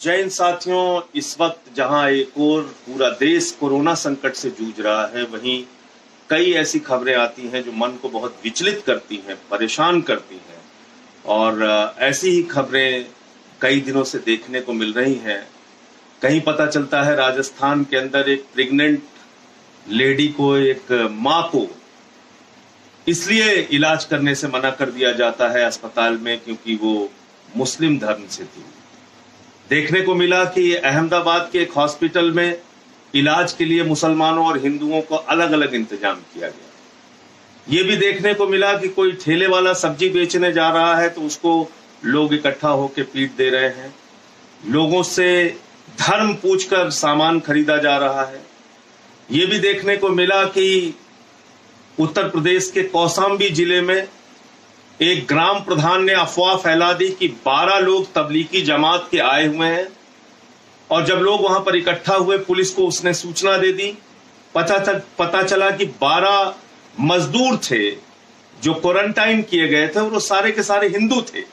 जय हिंद साथियों, इस वक्त जहां एक और पूरा देश कोरोना संकट से जूझ रहा है, वहीं कई ऐसी खबरें आती हैं जो मन को बहुत विचलित करती हैं, परेशान करती हैं। और ऐसी ही खबरें कई दिनों से देखने को मिल रही हैं। कहीं पता चलता है राजस्थान के अंदर एक प्रेग्नेंट लेडी को, एक मां को इसलिए इलाज करने से मना कर दिया जाता है अस्पताल में क्योंकि वो मुस्लिम धर्म से थी। देखने को मिला कि अहमदाबाद के एक हॉस्पिटल में इलाज के लिए मुसलमानों और हिंदुओं को अलग अलग इंतजाम किया गया। ये भी देखने को मिला कि कोई ठेले वाला सब्जी बेचने जा रहा है तो उसको लोग इकट्ठा होकर पीट दे रहे हैं। लोगों से धर्म पूछकर सामान खरीदा जा रहा है। ये भी देखने को मिला कि उत्तर प्रदेश के कौशाम्बी जिले में एक ग्राम प्रधान ने अफवाह फैला दी कि 12 लोग तबलीगी जमात के आए हुए हैं, और जब लोग वहां पर इकट्ठा हुए पुलिस को उसने सूचना दे दी। पता चला कि 12 मजदूर थे जो क्वारंटाइन किए गए थे और वो सारे के सारे हिंदू थे।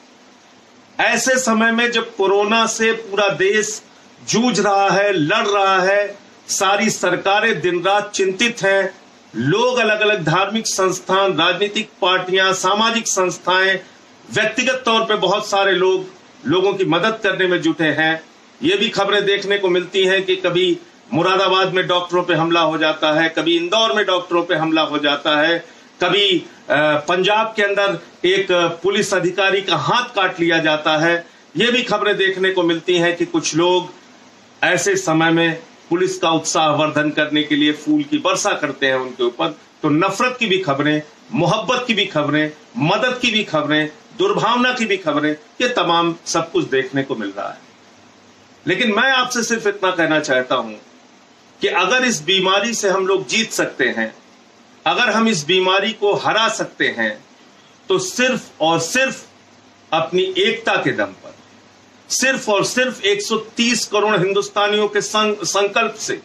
ऐसे समय में जब कोरोना से पूरा देश जूझ रहा है, लड़ रहा है, सारी सरकारें दिन रात चिंतित हैं, लोग अलग अलग धार्मिक संस्थान, राजनीतिक पार्टियां, सामाजिक संस्थाएं, व्यक्तिगत तौर पे बहुत सारे लोगों की मदद करने में जुटे हैं। ये भी खबरें देखने को मिलती हैं कि कभी मुरादाबाद में डॉक्टरों पे हमला हो जाता है, कभी इंदौर में डॉक्टरों पे हमला हो जाता है, कभी पंजाब के अंदर एक पुलिस अधिकारी का हाथ काट लिया जाता है। ये भी खबरें देखने को मिलती हैं कि कुछ लोग ऐसे समय में पुलिस का उत्साहवर्धन करने के लिए फूल की वर्षा करते हैं उनके ऊपर। तो नफरत की भी खबरें, मोहब्बत की भी खबरें, मदद की भी खबरें, दुर्भावना की भी खबरें, ये तमाम सब कुछ देखने को मिल रहा है। लेकिन मैं आपसे सिर्फ इतना कहना चाहता हूं कि अगर इस बीमारी से हम लोग जीत सकते हैं, अगर हम इस बीमारी को हरा सकते हैं, तो सिर्फ और सिर्फ अपनी एकता के दम पर, सिर्फ और सिर्फ 130 करोड़ हिंदुस्तानियों के संकल्प से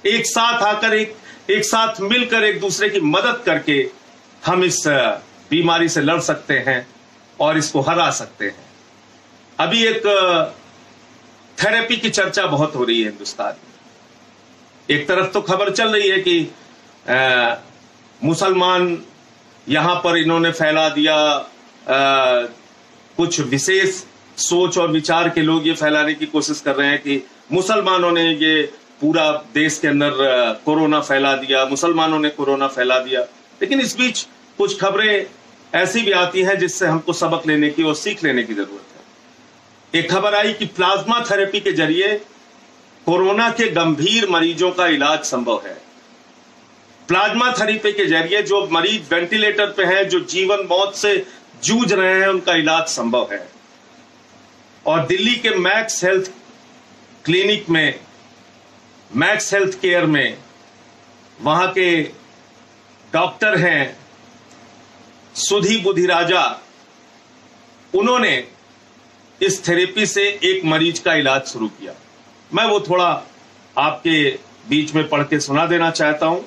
एक साथ आकर, एक साथ मिलकर एक दूसरे की मदद करके हम इस बीमारी से लड़ सकते हैं और इसको हरा सकते हैं। अभी एक थेरेपी की चर्चा बहुत हो रही है हिंदुस्तान में। एक तरफ तो खबर चल रही है कि मुसलमान यहां पर इन्होंने फैला दिया, कुछ विशेष सोच और विचार के लोग ये फैलाने की कोशिश कर रहे हैं कि मुसलमानों ने ये पूरा देश के अंदर कोरोना फैला दिया, मुसलमानों ने कोरोना फैला दिया। लेकिन इस बीच कुछ खबरें ऐसी भी आती हैं जिससे हमको सबक लेने की और सीख लेने की जरूरत है। एक खबर आई कि प्लाज्मा थेरेपी के जरिए कोरोना के गंभीर मरीजों का इलाज संभव है। प्लाज्मा थेरेपी के जरिए जो मरीज वेंटिलेटर पे हैं, जो जीवन मौत से जूझ रहे हैं, उनका इलाज संभव है। और दिल्ली के मैक्स हेल्थ क्लिनिक में, मैक्स हेल्थ केयर में, वहां के डॉक्टर हैं सुधी बुधिराजा, उन्होंने इस थेरेपी से एक मरीज का इलाज शुरू किया। मैं वो थोड़ा आपके बीच में पढ़ के सुना देना चाहता हूं।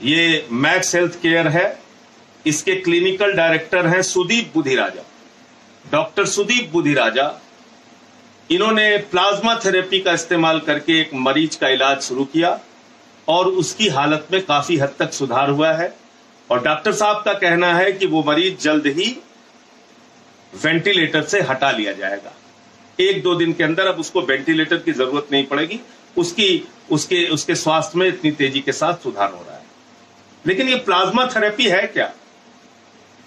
ये मैक्स हेल्थ केयर है, इसके क्लिनिकल डायरेक्टर हैं सुदीप बुधिराजा, डॉक्टर सुदीप बुधिराजा। इन्होंने प्लाज्मा थेरेपी का इस्तेमाल करके एक मरीज का इलाज शुरू किया और उसकी हालत में काफी हद तक सुधार हुआ है। और डॉक्टर साहब का कहना है कि वो मरीज जल्द ही वेंटिलेटर से हटा लिया जाएगा। 1-2 दिन के अंदर अब उसको वेंटिलेटर की जरूरत नहीं पड़ेगी। उसके स्वास्थ्य में इतनी तेजी के साथ सुधार हो रहा है। लेकिन ये प्लाज्मा थेरेपी है क्या?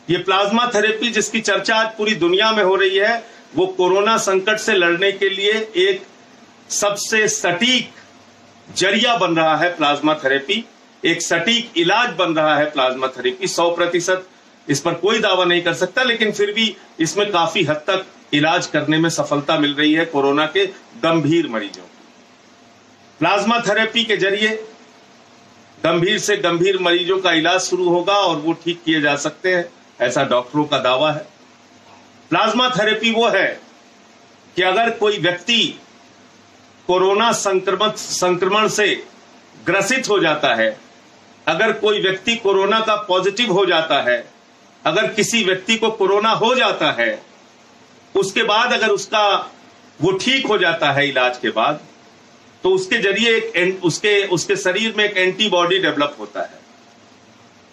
ये प्लाज्मा थेरेपी जिसकी चर्चा आज पूरी दुनिया में हो रही है, वो कोरोना संकट से लड़ने के लिए एक सबसे सटीक जरिया बन रहा है। प्लाज्मा थेरेपी एक सटीक इलाज बन रहा है। प्लाज्मा थेरेपी 100% इस पर कोई दावा नहीं कर सकता, लेकिन फिर भी इसमेइसमें काफी हद तक इलाज करने में सफलता मिल रही है कोरोना के गंभीर मरीजों को। प्लाज्मा थेरेपी के जरिए गंभीर से गंभीर मरीजों का इलाज शुरू होगा और वो ठीक किए जा सकते हैं, ऐसा डॉक्टरों का दावा है। प्लाज्मा थेरेपी वो है कि अगर कोई व्यक्ति कोरोना संक्रमण से ग्रसित हो जाता है, अगर कोई व्यक्ति कोरोना का पॉजिटिव हो जाता है, अगर किसी व्यक्ति को कोरोना हो जाता है, उसके बाद अगर उसका वो ठीक हो जाता है इलाज के बाद, तो उसके जरिए उसके शरीर में एक एंटीबॉडी डेवलप होता है,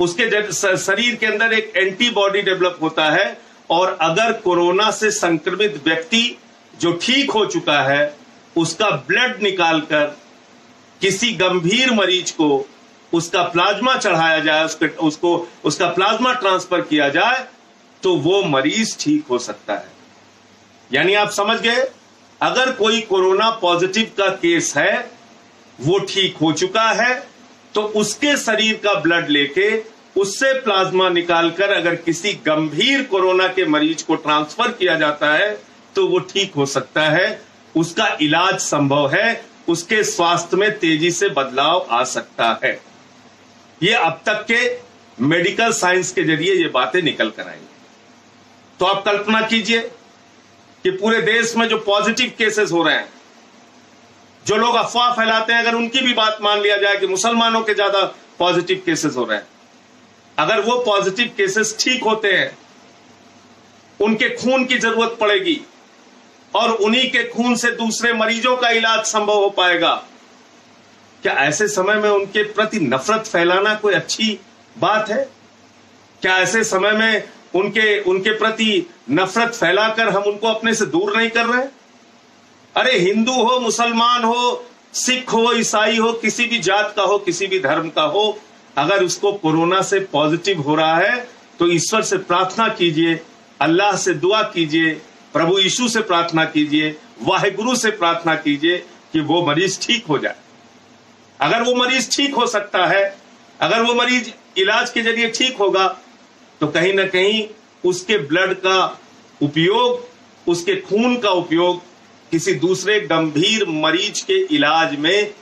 उसके शरीर के अंदर एक एंटीबॉडी डेवलप होता है। और अगर कोरोना से संक्रमित व्यक्ति जो ठीक हो चुका है उसका ब्लड निकालकर किसी गंभीर मरीज को उसका प्लाज्मा चढ़ाया जाए, उसका प्लाज्मा ट्रांसफर किया जाए, तो वो मरीज ठीक हो सकता है। यानी आप समझ गए, अगर कोई कोरोना पॉजिटिव का केस है, वो ठीक हो चुका है, तो उसके शरीर का ब्लड लेके उससे प्लाज्मा निकालकर अगर किसी गंभीर कोरोना के मरीज को ट्रांसफर किया जाता है तो वो ठीक हो सकता है, उसका इलाज संभव है, उसके स्वास्थ्य में तेजी से बदलाव आ सकता है। ये अब तक के मेडिकल साइंस के जरिए ये बातें निकल कर आई। तो आप कल्पना कीजिए कि पूरे देश में जो पॉजिटिव केसेस हो रहे हैं, जो लोग अफवाह फैलाते हैं, अगर उनकी भी बात मान लिया जाए कि मुसलमानों के ज्यादा पॉजिटिव केसेस हो रहे हैं, अगर वो पॉजिटिव केसेस ठीक होते हैं, उनके खून की जरूरत पड़ेगी और उन्हीं के खून से दूसरे मरीजों का इलाज संभव हो पाएगा, क्या ऐसे समय में उनके प्रति नफरत फैलाना कोई अच्छी बात है? क्या ऐसे समय में उनके प्रति नफरत फैलाकर हम उनको अपने से दूर नहीं कर रहे? अरे हिंदू हो, मुसलमान हो, सिख हो, ईसाई हो, किसी भी जात का हो, किसी भी धर्म का हो, अगर उसको कोरोना से पॉजिटिव हो रहा है तो ईश्वर से प्रार्थना कीजिए, अल्लाह से दुआ कीजिए, प्रभु यीशु से प्रार्थना कीजिए, वाहिगुरु से प्रार्थना कीजिए कि वो मरीज ठीक हो जाए। अगर वो मरीज ठीक हो सकता है, अगर वो मरीज इलाज के जरिए ठीक होगा, तो कहीं ना कहीं उसके ब्लड का उपयोग, उसके खून का उपयोग किसी दूसरे गंभीर मरीज के इलाज में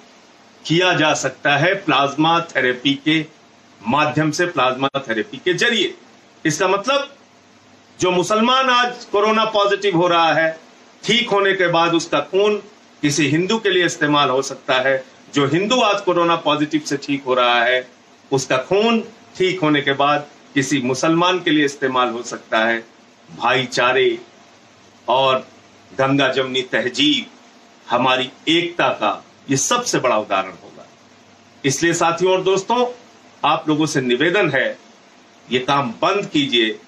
किया जा सकता है, प्लाज्मा थेरेपी के माध्यम से, प्लाज्मा थेरेपी के जरिए। इसका मतलब जो मुसलमान आज कोरोना पॉजिटिव हो रहा है, ठीक होने के बाद उसका खून किसी हिंदू के लिए इस्तेमाल हो सकता है। जो हिंदू आज कोरोना पॉजिटिव से ठीक हो रहा है, उसका खून ठीक होने के बाद किसी मुसलमान के लिए इस्तेमाल हो सकता है। भाईचारे और गंगा जमनी तहजीब, हमारी एकता का ये सबसे बड़ा उदाहरण होगा। इसलिए साथियों और दोस्तों, आप लोगों से निवेदन है, ये काम बंद कीजिए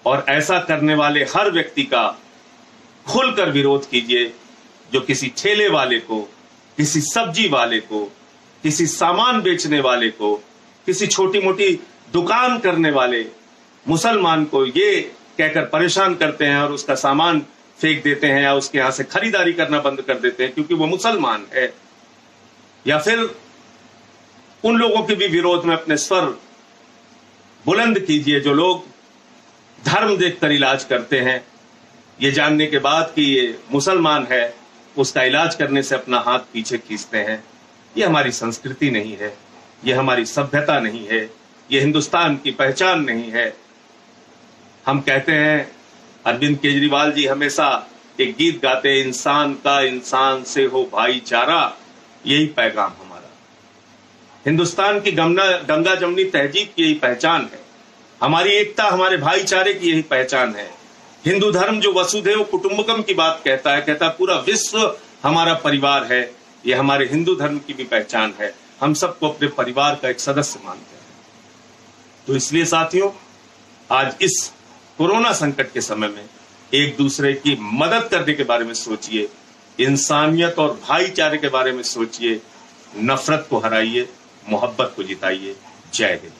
और ऐसा करने वाले हर व्यक्ति का खुलकर विरोध कीजिए जो किसी ठेले वाले को, किसी सब्जी वाले को, किसी सामान बेचने वाले को, किसी छोटी मोटी दुकान करने वाले मुसलमान को ये कहकर परेशान करते हैं और उसका सामान फेंक देते हैं या उसके यहां से खरीदारी करना बंद कर देते हैं क्योंकि वो मुसलमान है। या फिर उन लोगों के भी विरोध में अपने स्वर बुलंद कीजिए जो लोग धर्म देखकर इलाज करते हैं, ये जानने के बाद कि ये मुसलमान है, उसका इलाज करने से अपना हाथ पीछे खींचते हैं। ये हमारी संस्कृति नहीं है, ये हमारी सभ्यता नहीं है, ये हिंदुस्तान की पहचान नहीं है। हम कहते हैं, अरविंद केजरीवाल जी हमेशा एक गीत गाते हैं, इंसान का इंसान से हो भाईचारा, यही पैगाम हमारा। हिंदुस्तान की गंगा जमनी तहजीब की यही पहचान है, हमारी एकता, हमारे भाईचारे की यही पहचान है। हिंदू धर्म जो वसुधैव कुटुंबकम की बात कहता है पूरा विश्व हमारा परिवार है, ये हमारे हिंदू धर्म की भी पहचान है। हम सबको अपने परिवार का एक सदस्य मानते हैं। तो इसलिए साथियों, आज इस कोरोना संकट के समय में एक दूसरे की मदद करने के बारे में सोचिए, इंसानियत और भाईचारे के बारे में सोचिए, नफरत को हराइए, मोहब्बत को जिताइए। जय हिंद।